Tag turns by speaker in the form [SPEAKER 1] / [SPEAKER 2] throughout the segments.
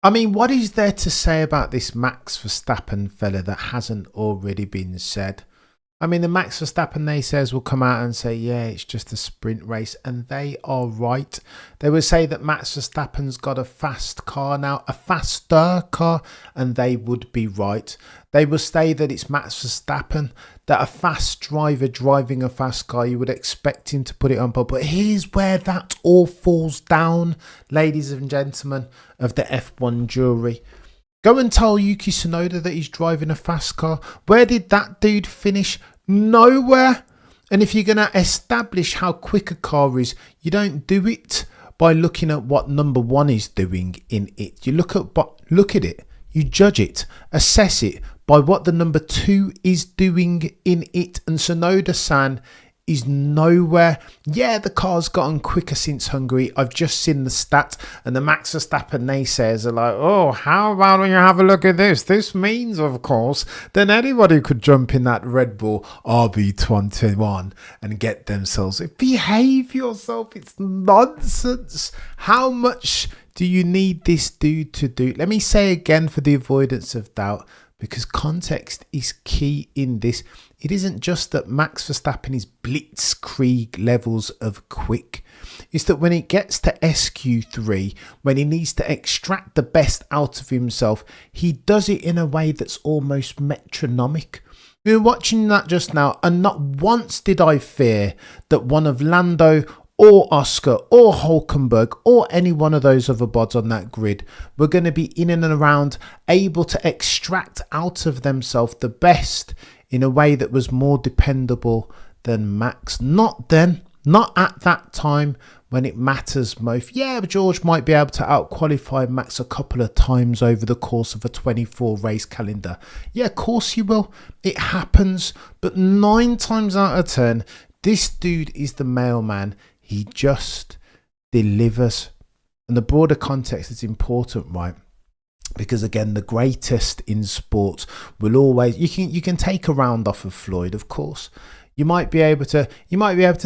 [SPEAKER 1] I mean, what is there to say about this Max Verstappen fella that hasn't already been said? I mean, the Max Verstappen naysayers will come out and say, yeah, it's just a sprint race. And they are right. They will say that Max Verstappen's got a fast car now, a faster car, and they would be right. They will say that it's Max Verstappen, that a fast driver driving a fast car, you would expect him to put it on pole. But here's where that all falls down, ladies and gentlemen of the F1 jury. Go and tell Yuki Tsunoda that he's driving a fast car. Where did that dude finish? Nowhere. And if you're going to establish how quick a car is, you don't do it by looking at what number one is doing in it. You look at it, you judge it, assess it by what the number two is doing in it. And Tsunoda-san is nowhere. Yeah, the car's gotten quicker since Hungary. I've just seen the stat, and the Max Verstappen naysayers are like, oh, how about when you have a look at this? This means, of course, that anybody could jump in that Red Bull RB21 and get themselves. Behave yourself. It's nonsense. How much do you need this dude to do? Let me say again for the avoidance of doubt, because context is key in this. It isn't just that Max Verstappen is blitzkrieg levels of quick. It's that when it gets to SQ3, when he needs to extract the best out of himself, he does it in a way that's almost metronomic. We were watching that just now, and not once did I fear that one of Lando or Oscar or Hulkenberg or any one of those other bods on that grid were going to be in and around able to extract out of themselves the best in a way that was more dependable than Max. Not then, not at that time when it matters most. Yeah, George might be able to out-qualify Max a couple of times over the course of a 24 race calendar. Yeah, of course you will. It happens. But 9 times out of 10, this dude is the mailman. He just delivers. And the broader context is important, right? Because again, the greatest in sports will always, you can take a round off of Floyd, of course. You might be able to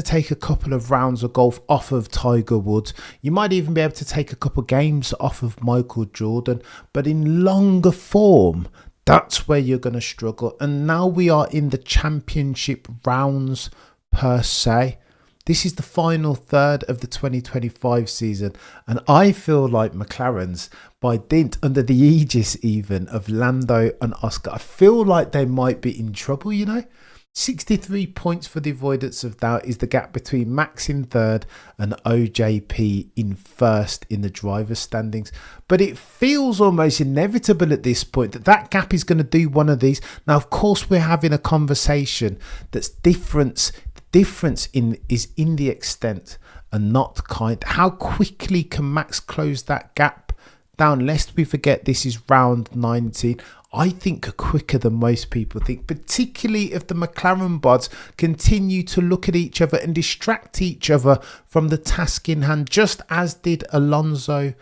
[SPEAKER 1] take a couple of rounds of golf off of Tiger Woods. You might even be able to take a couple of games off of Michael Jordan. But in longer form, that's where you're going to struggle. And now we are in the championship rounds per se. This is the final third of the 2025 season, and I feel like McLaren's, by dint under the aegis even of Lando and Oscar, I feel like they might be in trouble, 63 points for the avoidance of doubt is the gap between Max in third and OJP in first in the driver's standings. But it feels almost inevitable at this point that that gap is going to do one of these. Now, of course, we're having a conversation that's difference is in the extent and not kind. How quickly can Max close that gap down? Lest we forget, this is round 19. I think quicker than most people think, particularly if the McLaren bods continue to look at each other and distract each other from the task in hand, just as did Alonso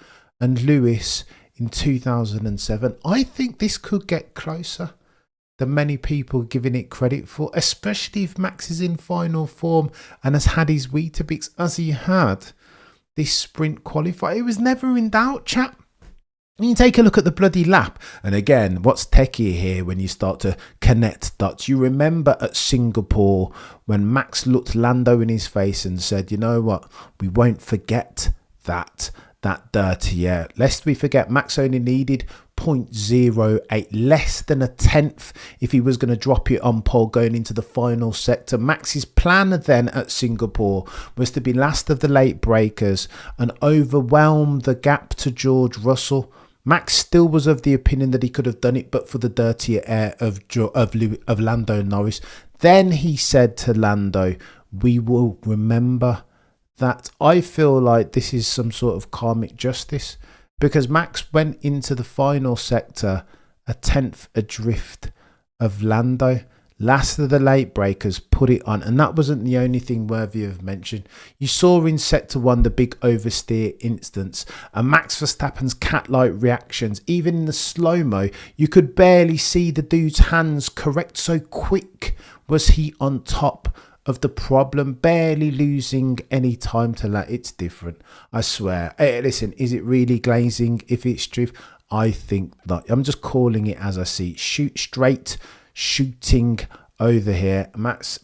[SPEAKER 1] and Lewis in 2007. I think this could get closer than many people giving it credit for, especially if Max is in final form and has had his Weetabix as he had this sprint qualifier. It was never in doubt, chap. You take a look at the bloody lap, and again, what's techie here when you start to connect dots? You remember at Singapore when Max looked Lando in his face and said, you know what, we won't forget that dirty air. Lest we forget, Max only needed 0.08, less than a tenth, if he was going to drop it on pole going into the final sector. Max's plan then at Singapore was to be last of the late breakers and overwhelm the gap to George Russell. Max still was of the opinion that he could have done it, but for the dirtier air of Lando Norris. Then he said to Lando, we will remember that. I feel like this is some sort of karmic justice, because Max went into the final sector a tenth adrift of Lando. Last of the late breakers, put it on. And that wasn't the only thing worthy of mention. You saw in sector 1 the big oversteer instance, and Max Verstappen's cat-like reactions. Even in the slow-mo, you could barely see the dude's hands correct. So quick was he on top of the problem, barely losing any time to that. It's different, I swear. Hey, listen, is it really glazing if it's drift? I think that I'm just calling it as I see it. Shooting over here.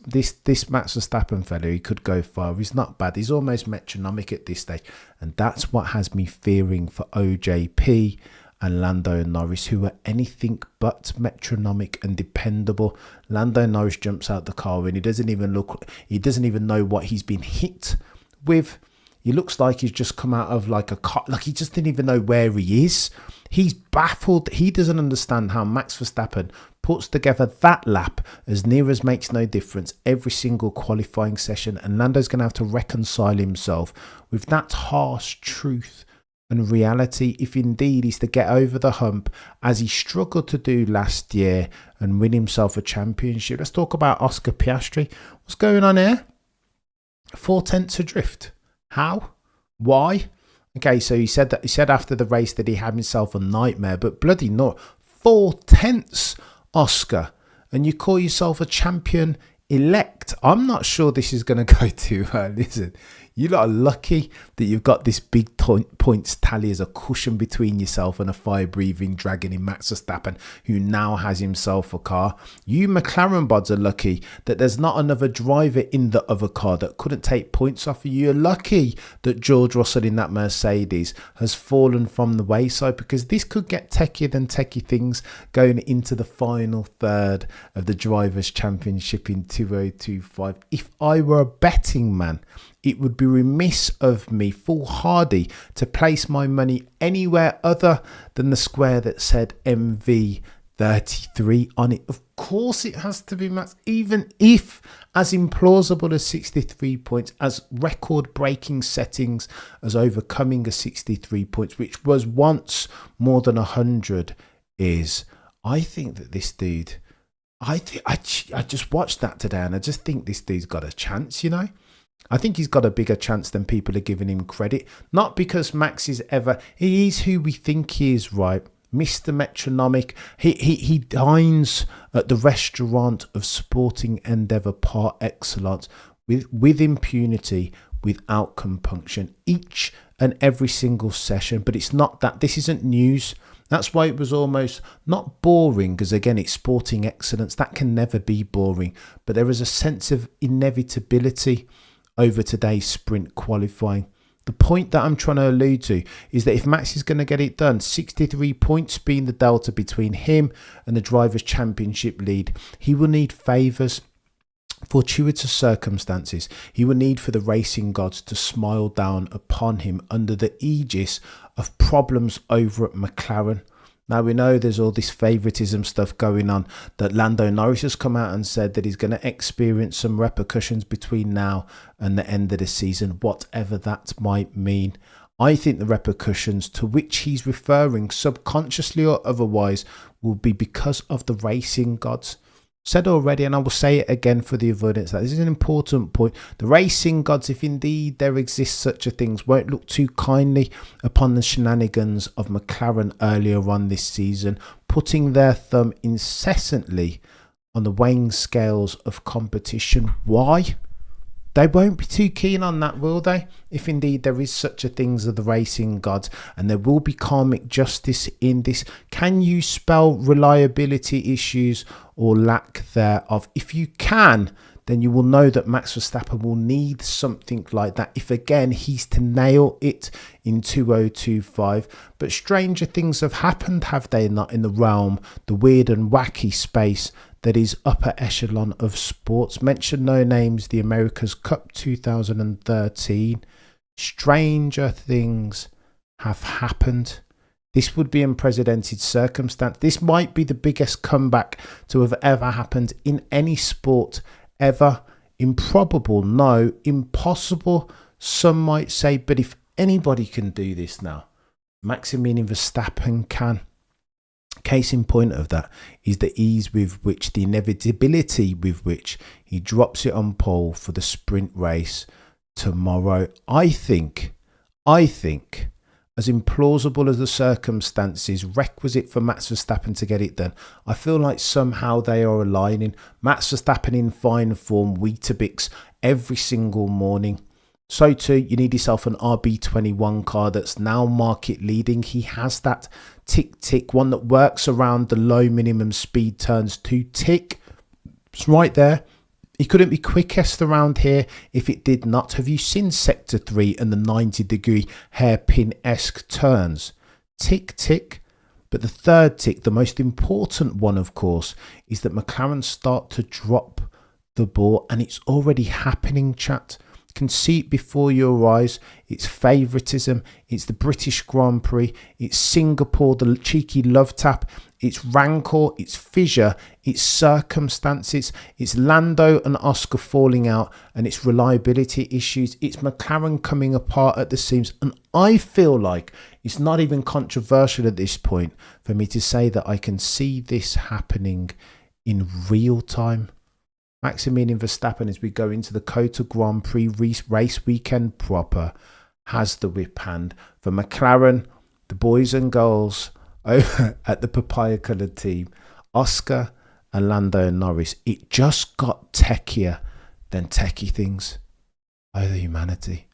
[SPEAKER 1] This Max Verstappen fella, he could go far. He's not bad. He's almost metronomic at this stage. And that's what has me fearing for OJP and Lando Norris, who are anything but metronomic and dependable. Lando Norris jumps out the car and he doesn't even know what he's been hit with. He looks like he's just come out of like a car, like he just didn't even know where he is. He's baffled. He doesn't understand how Max Verstappen puts together that lap as near as makes no difference every single qualifying session. And Lando's going to have to reconcile himself with that harsh truth and reality, if indeed he's to get over the hump as he struggled to do last year and win himself a championship. Let's talk about Oscar Piastri. What's going on here? 4 tenths adrift. How? Why? Okay, so he said after the race that he had himself a nightmare, but bloody not. 4 tenths, Oscar, and you call yourself a champion elect. I'm not sure this is going to go too well. Listen, you lot are lucky that you've got this big points tally as a cushion between yourself and a fire-breathing dragon in Max Verstappen, who now has himself a car. You McLaren bods are lucky that there's not another driver in the other car that couldn't take points off of you. You're lucky that George Russell in that Mercedes has fallen from the wayside, because this could get techier than techie things going into the final third of the Drivers' Championship in 2025. If I were a betting man, it would be remiss of me, foolhardy, to place my money anywhere other than the square that said MV33 on it. Of course it has to be Max, even if as implausible as 63 points, as record-breaking settings as overcoming a 63 points, which was once more than 100, is. I think that this dude, I just watched that today and I just think this dude's got a chance, you know. I think he's got a bigger chance than people are giving him credit. Not because Max is he is who we think he is, right? Mr. Metronomic. He dines at the restaurant of sporting endeavour par excellence with impunity, without compunction, each and every single session. But it's not that. This isn't news. That's why it was almost not boring, because again, it's sporting excellence. That can never be boring. But there is a sense of inevitability over today's sprint qualifying. The point that I'm trying to allude to is that if Max is going to get it done, 63 points being the delta between him and the Drivers' Championship lead, he will need favours, fortuitous circumstances. He will need for the racing gods to smile down upon him under the aegis of problems over at McLaren. Now, we know there's all this favouritism stuff going on, that Lando Norris has come out and said that he's going to experience some repercussions between now and the end of the season, whatever that might mean. I think the repercussions to which he's referring, subconsciously or otherwise, will be because of the racing gods. Said already, and I will say it again for the avoidance that this is an important point. The racing gods, if indeed there exists such a thing, won't look too kindly upon the shenanigans of McLaren earlier on this season, putting their thumb incessantly on the weighing scales of competition. Why? They won't be too keen on that, will they? If indeed there is such a thing as the racing gods, and there will be karmic justice in this. Can you spell reliability issues or lack thereof? If you can, then you will know that Max Verstappen will need something like that if again he's to nail it in 2025. But stranger things have happened, have they not, in the realm, the weird and wacky space that is upper echelon of sports. Mention no names, the America's Cup 2013. Stranger things have happened. This would be unprecedented circumstance. This might be the biggest comeback to have ever happened in any sport ever. Improbable? No. Impossible? Some might say. But if anybody can do this now, Maximilian Verstappen can. Case in point of that is the ease with which, the inevitability with which he drops it on pole for the sprint race tomorrow. I think, as implausible as the circumstances requisite for Max Verstappen to get it done, I feel like somehow they are aligning. Max Verstappen in fine form, Weetabix every single morning. So too, you need yourself an RB21 car that's now market leading. He has that tick tick, one that works around the low minimum speed turns to tick. It's right there. He couldn't be quickest around here if it did not. Have you seen Sector 3 and the 90-degree hairpin-esque turns? Tick tick. But the third tick, the most important one, of course, is that McLaren start to drop the ball, and it's already happening, chat. Can see it before your eyes. It's favouritism, it's the British Grand Prix, it's Singapore, the cheeky love tap, it's rancor, it's fissure, it's circumstances, it's Lando and Oscar falling out, and it's reliability issues. It's McLaren coming apart at the seams, and I feel like it's not even controversial at this point for me to say that I can see this happening in real time. Maximilian Verstappen, as we go into the COTA Grand Prix race weekend proper, has the whip hand. For McLaren, the boys and girls over at the papaya coloured team, Oscar and Lando and Norris, it just got techier than techie things. Oh, the humanity.